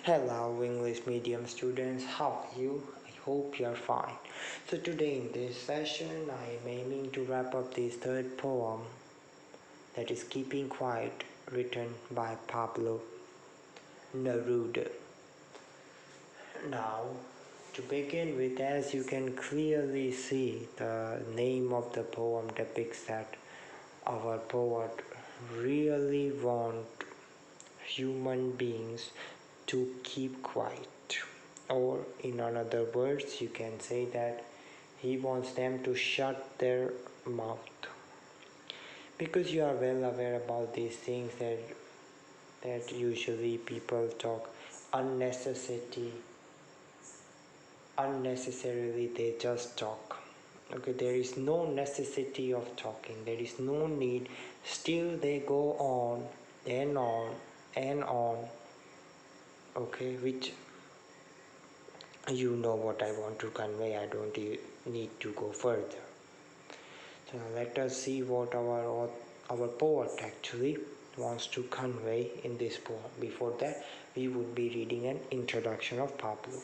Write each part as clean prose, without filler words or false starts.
Hello English medium students, how are you? I hope you are fine. So today in this session I am aiming to wrap up this third poem, that is Keeping Quiet, written by Pablo Neruda. Now to begin with, as you can clearly see, the name of the poem depicts that our poet really want human beings to keep quiet, or in other words you can say that he wants them to shut their mouth, because you are well aware about these things that usually people talk unnecessarily, they just talk. Okay, there is no necessity of talking, there is no need, still they go on and on and on. Okay, which you know what I want to convey, I don't need to go further. So let us see what our poet actually wants to convey in this poem. Before that, we would be reading an introduction of Pablo.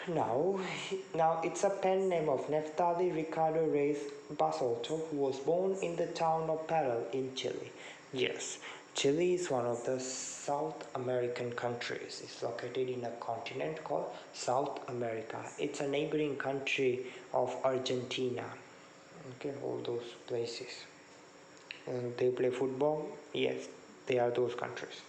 Now it's a pen name of Neftali Ricardo Reyes Basolto, who was born in the town of Parral in Chile. Yes, Chile is one of the South American countries. It's located in a continent called South America. It's a neighboring country of Argentina. Okay, all those places. They play football. Yes, they are those countries.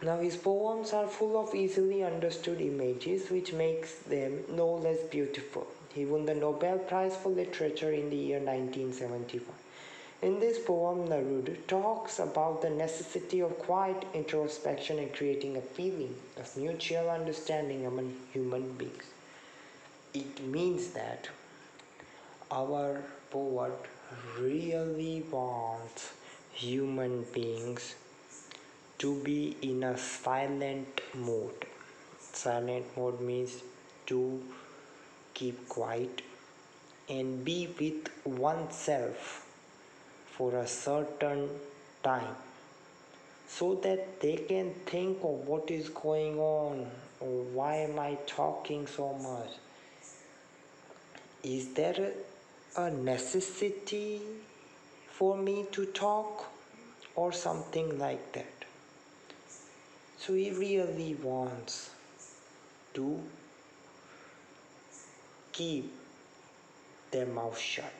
Now his poems are full of easily understood images, which makes them no less beautiful. He won the Nobel Prize for Literature in the year 1971. In this poem, Neruda talks about the necessity of quiet introspection and creating a feeling of mutual understanding among human beings. It means that our poet really wants human beings to be in a silent mode. Silent mode means to keep quiet and be with oneself for a certain time, so that they can think of what is going on, or why am I talking so much? Is there a necessity for me to talk, or something like that? So he really wants to keep their mouth shut.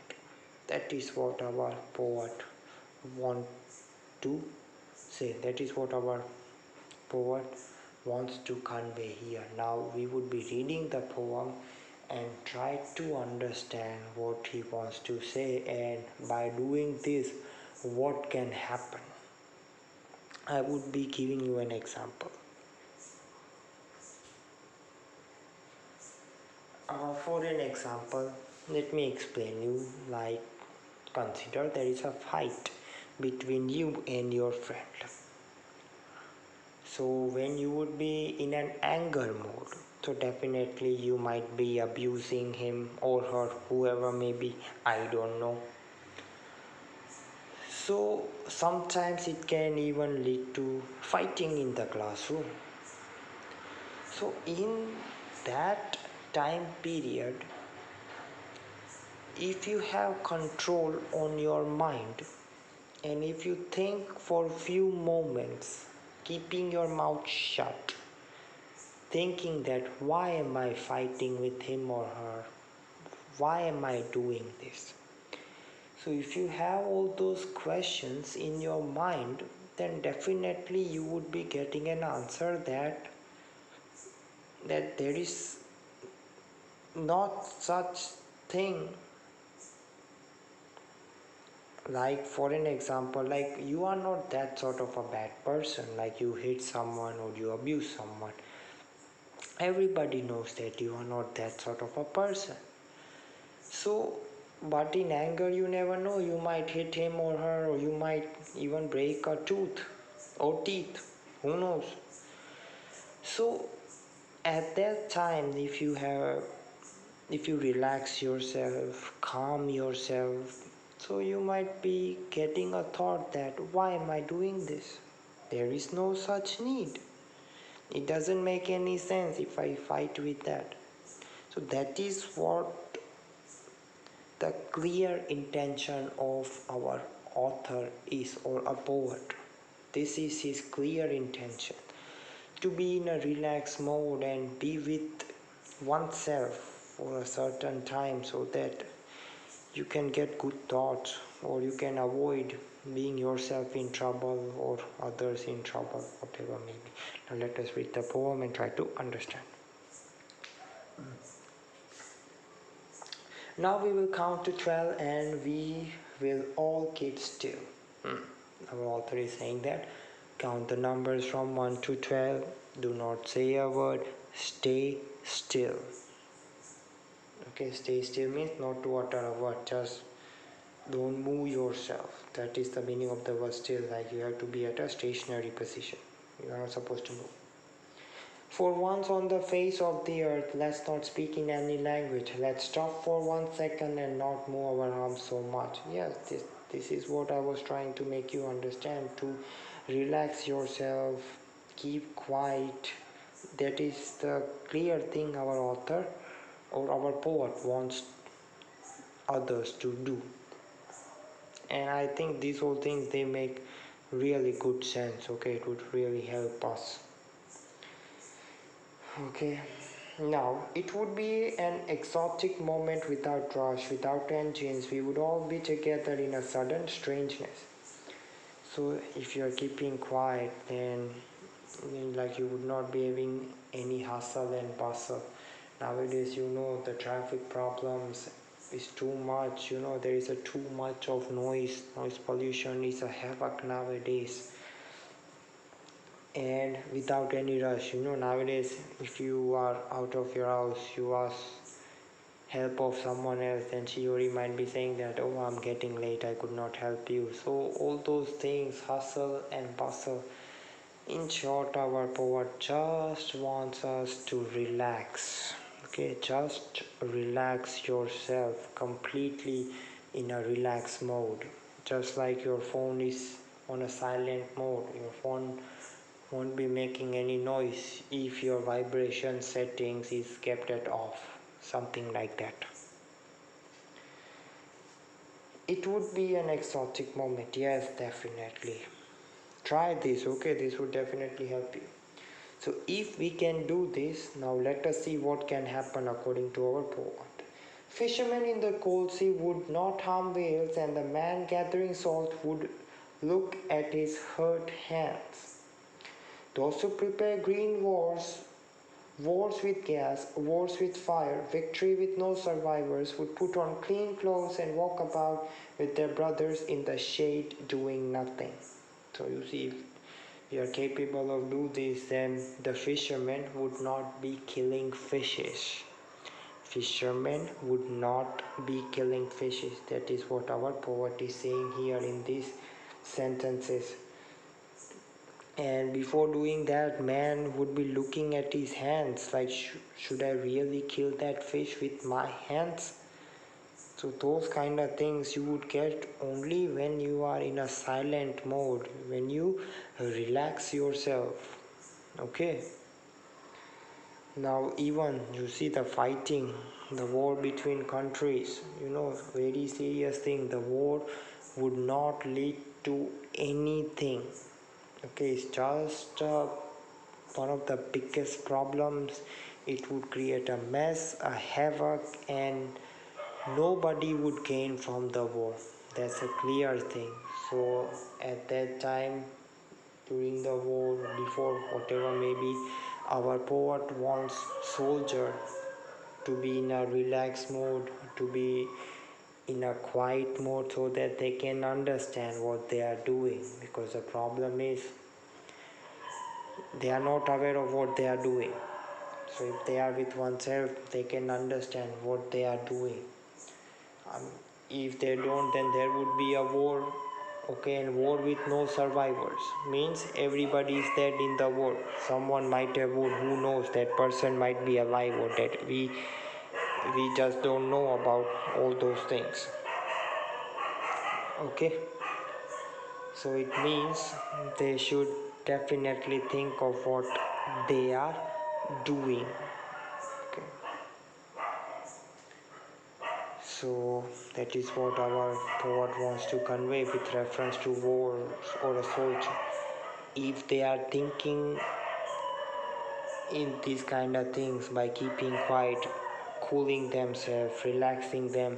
That is what our poet wants to say. That is what our poet wants to convey here. Now we would be reading the poem and try to understand what he wants to say, and by doing this, what can happen. I would be giving you an example. For an example, let me explain you, like, consider there is a fight between you and your friend. So when you would be in an anger mode, so definitely you might be abusing him or her, whoever may be, I don't know. So sometimes it can even lead to fighting in the classroom. So in that time period, if you have control on your mind, and if you think for few moments, keeping your mouth shut, thinking that why am I fighting with him or her, why am I doing this? So if you have all those questions in your mind, then definitely you would be getting an answer that there is not such thing. Like, for an example, like, you are not that sort of a bad person, like you hit someone or you abuse someone. Everybody knows that you are not that sort of a person. So, but in anger, you never know, you might hit him or her, or you might even break a tooth or teeth, who knows. So at that time, if you relax yourself, calm yourself, so you might be getting a thought that why am I doing this? There is no such need. It doesn't make any sense if I fight with that. So that is what the clear intention of our author is, or a poet. This is his clear intention, to be in a relaxed mode and be with oneself for a certain time so that you can get good thoughts, or you can avoid being yourself in trouble or others in trouble, whatever may be. Now let us read the poem and try to understand. Now we will count to 12 and we will all keep still. Our author is saying that count the numbers from 1 to 12. Do not say a word. Stay still. Okay, stay still means not to utter a word. Just don't move yourself. That is the meaning of the word still. Like you have to be at a stationary position. You are not supposed to move. For once on the face of the earth, let's not speak in any language. Let's stop for 1 second and not move our arms so much. Yes, this is what I was trying to make you understand. To relax yourself, keep quiet. That is the clear thing our author or our poet wants others to do. And I think these whole things, they make really good sense. Okay, it would really help us. Okay, now it would be an exotic moment without rush, without engines. We would all be together in a sudden strangeness. So if you are keeping quiet, then like you would not be having any hustle and bustle. Nowadays, the traffic problems is too much. There is a too much of noise. Noise pollution is a havoc nowadays. And without any rush, nowadays if you are out of your house, you ask help of someone else, and she or he might be saying that, oh, I'm getting late, I could not help you. So all those things, hustle and bustle. In short, our poet just wants us to relax. Okay, just relax yourself completely in a relaxed mode. Just like your phone is on a silent mode, your phone won't be making any noise if your vibration settings is kept at off, something like that. It would be an exotic moment, yes, definitely. Try this, okay, this would definitely help you. So if we can do this, now let us see what can happen according to our poet. Fishermen in the cold sea would not harm whales, and the man gathering salt would look at his hurt hands. Those who prepare green wars, wars with gas, wars with fire, victory with no survivors, would put on clean clothes and walk about with their brothers in the shade doing nothing. So you see, if we are capable of do this, then the fishermen would not be killing fishes. Fishermen would not be killing fishes. That is what our poet is saying here in these sentences. And before doing that, man would be looking at his hands like, should I really kill that fish with my hands? So those kind of things you would get only when you are in a silent mode, when you relax yourself. Okay. Now even you see the fighting, the war between countries, very serious thing. The war would not lead to anything. Okay, it's just one of the biggest problems. It would create a mess, a havoc, and nobody would gain from the war. That's a clear thing. So at that time, during the war, before whatever maybe, our poet wants soldier to be in a relaxed mode, to be in a quiet mode, so that they can understand what they are doing. Because the problem is they are not aware of what they are doing. So if they are with oneself, they can understand what they are doing. If they don't, then there would be a war. Okay, and war with no survivors means everybody is dead in the war. Someone might have would, who knows, that person might be alive or dead. We just don't know about all those things. Okay, so it means they should definitely think of what they are doing. Okay. So that is what our poet wants to convey with reference to wars or a soldier. If they are thinking in these kind of things by keeping quiet, cooling themselves, relaxing them,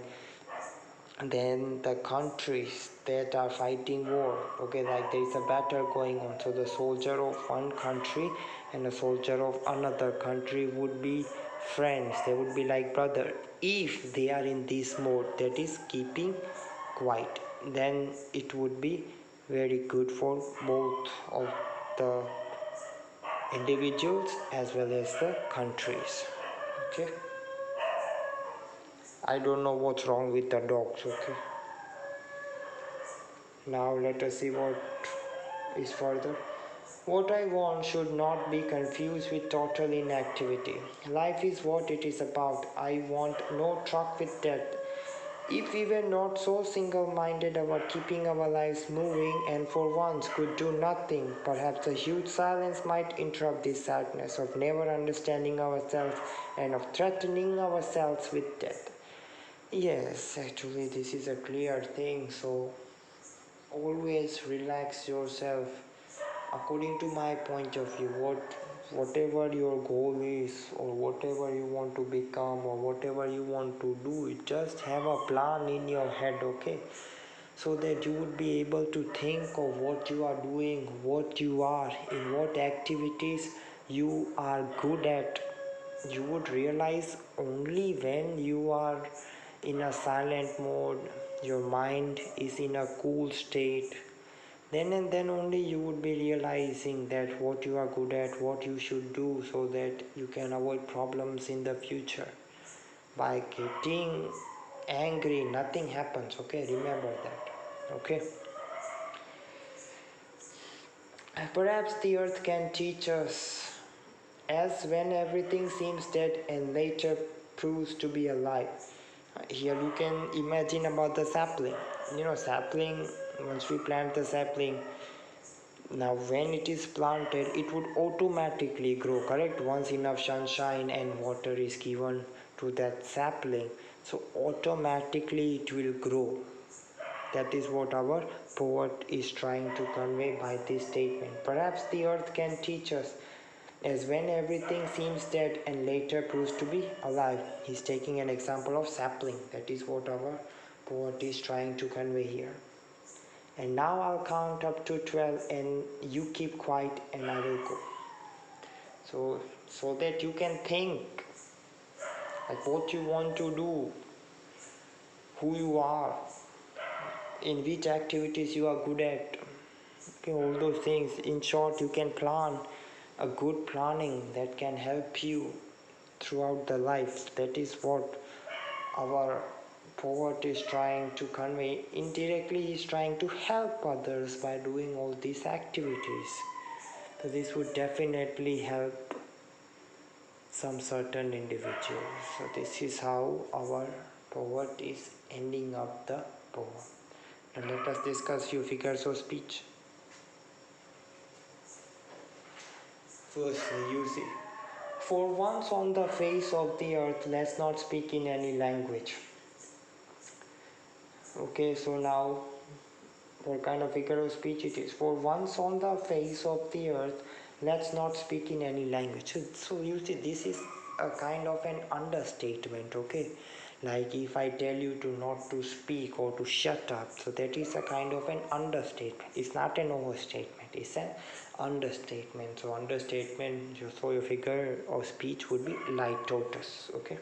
then the countries that are fighting war, okay, like there is a battle going on, so the soldier of one country and a soldier of another country would be friends, they would be like brother. If they are in this mode, that is keeping quiet, then it would be very good for both of the individuals as well as the countries. Okay, I don't know what's wrong with the dogs. Okay, now let us see what is further. What I want should not be confused with total inactivity. Life is what it is about. I want no truck with death. If we were not so single minded about keeping our lives moving and for once could do nothing, perhaps a huge silence might interrupt this sadness of never understanding ourselves and of threatening ourselves with death. Yes, actually, this is a clear thing, so always relax yourself according to my point of view. Whatever your goal is or whatever you want to become or whatever you want to do, just have a plan in your head, okay, so that you would be able to think of what you are doing, what you are in, what activities you are good at. You would realize only when you are in a silent mode, your mind is in a cool state, then and then only you would be realizing that what you are good at, what you should do, so that you can avoid problems in the future. By getting angry, nothing happens, okay, remember that. Okay, perhaps the earth can teach us, as when everything seems dead and later proves to be alive. Here you can imagine about the sapling. Sapling, once we plant the sapling, now when it is planted, it would automatically grow, correct? Once enough sunshine and water is given to that sapling, so automatically it will grow. That is what our poet is trying to convey by this statement. Perhaps the earth can teach us, as when everything seems dead and later proves to be alive. He's taking an example of sapling. That is what our poet is trying to convey here. And now I'll count up to 12 and you keep quiet and I will go. So that you can think like what you want to do, who you are, in which activities you are good at. Okay, all those things. In short, you can plan a good planning that can help you throughout the life. That is what our poet is trying to convey. Indirectly, he is trying to help others by doing all these activities. So this would definitely help some certain individuals. So this is how our poet is ending up the poem. Now let us discuss few figures of speech. Firstly, you see, for once on the face of the earth, let's not speak in any language. Okay, so now what kind of figure of speech it is? For once on the face of the earth, let's not speak in any language. So you see, this is a kind of an understatement, okay? Like if I tell you to not to speak or to shut up, so that is a kind of an understatement. It's not an overstatement, it's an understatement. So understatement, so your figure of speech would be like tortoise, okay?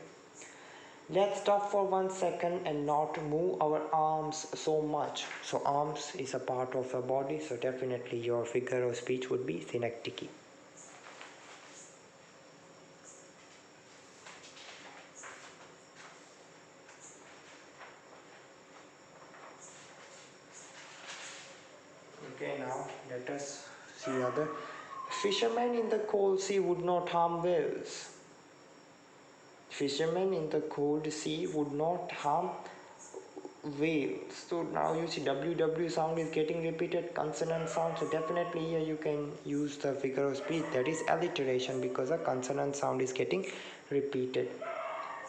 Let's stop for 1 second and not move our arms so much. So arms is a part of the body, so definitely your figure of speech would be synecdoche. Okay, now let us see other. Fishermen in the cold sea would not harm whales. Fishermen in the cold sea would not harm whale. So now you see WW sound is getting repeated, consonant sound. So definitely here you can use the figure of speech, that is alliteration, because a consonant sound is getting repeated.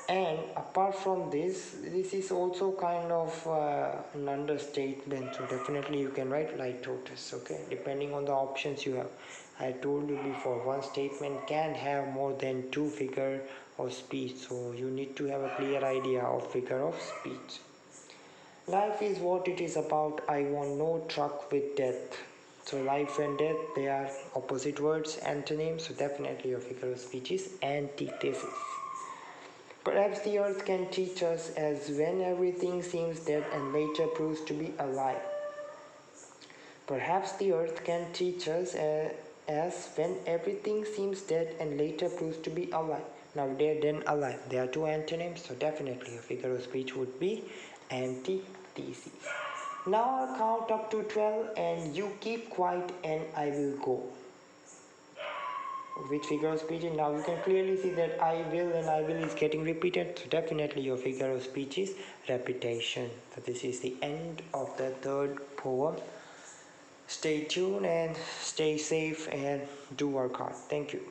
And apart from this is also kind of an understatement. So definitely you can write light tortoise. Okay, depending on the options you have. I told you before, one statement can have more than two figure of speech. So you need to have a clear idea of figure of speech. Life is what it is about. I want no truck with death. So life and death, they are opposite words, antonyms. So definitely your figure of speech is antithesis. Perhaps the earth can teach us as when everything seems dead and later proves to be alive. Perhaps the earth can teach us as when everything seems dead and later proves to be alive. Now dead and alive, there are two antonyms, so definitely a figure of speech would be antithesis. Now I'll count up to 12 and you keep quiet and I will go. Which figure of speech? Now you can clearly see that I will and I will is getting repeated. So definitely your figure of speech is repetition. So this is the end of the third poem. Stay tuned and stay safe and do work hard. Thank you.